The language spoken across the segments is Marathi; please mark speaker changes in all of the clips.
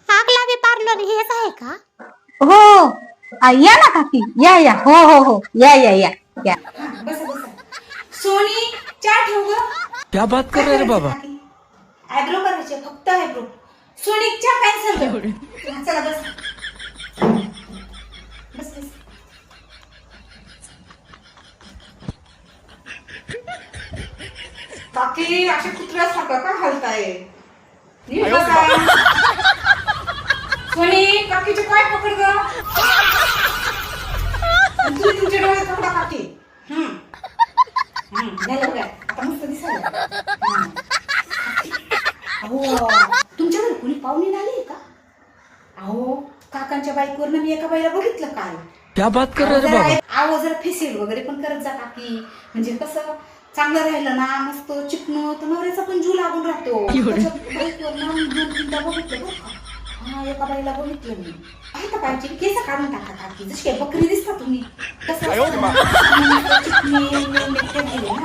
Speaker 1: आगलावी पार्लर हेच आहे का?
Speaker 2: हो या ना काकी, या या, हो हो हो, या या या या.
Speaker 3: बसा बसा. सोनी चहा ठेव ग.
Speaker 4: क्या बात कर रहे रे बाबा.
Speaker 3: आयब्रो करायचे, फक्त आयब्रो. सोनी चहा कॅन्सल. चला बस बस बस. काकी अशा कुत्र्यासारखं का हलताय? नीट बसा. सोनी काकीचे पाय पकड ग. तुम्ही तुमचे डोळे पकडा काकी. झालं बघा, आता मस्त दिसायला. अहो तुमच्या घरी कोणी पाहुणे आले का? अहो काकांच्या बाईकवरनं मी एका बाईला बघितलं काल.
Speaker 4: क्या बात कर रहे रे बाबा.
Speaker 3: अहो जरा फेशियल वगैरे पण करत जा काकी, म्हणजे कसं चांगलं राहिलं ना, मस्त चिकन तर नवऱ्याचा पण जीव लागून राहतो. बाईकवरनं 2-3दा बघितलं बरं का. हा एका बाईला बघितलं मी. पाहता पाहिजे केस काढून टाका काकी, जशी काय बकरी दिसता तुम्ही. कसं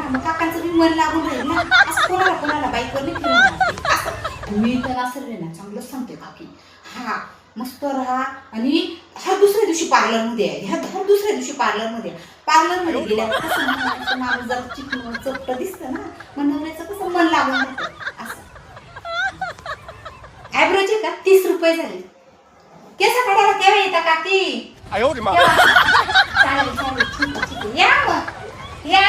Speaker 3: मग काकांचं बी मन लागून राहील ना. असं कोणाला कोणाला बाईकवर नाही. मी तर असं ना चांगलंच सांगते काकी. हा मस्त राहा. आणि हर दुसऱ्या दिवशी पार्लर मध्ये आहे. हर दुसऱ्या दिवशी पार्लर मध्ये गेल्या कसं माणूस जर चिकन चपट दिसतं ना, मग नवऱ्याचं कसं मन लागून राहतं. असं ॲव्हरेज का 30 रुपये झाले. केस काढायला केव्हा येता काकी? चालेल चालेल, ठीक आहे या मग, या.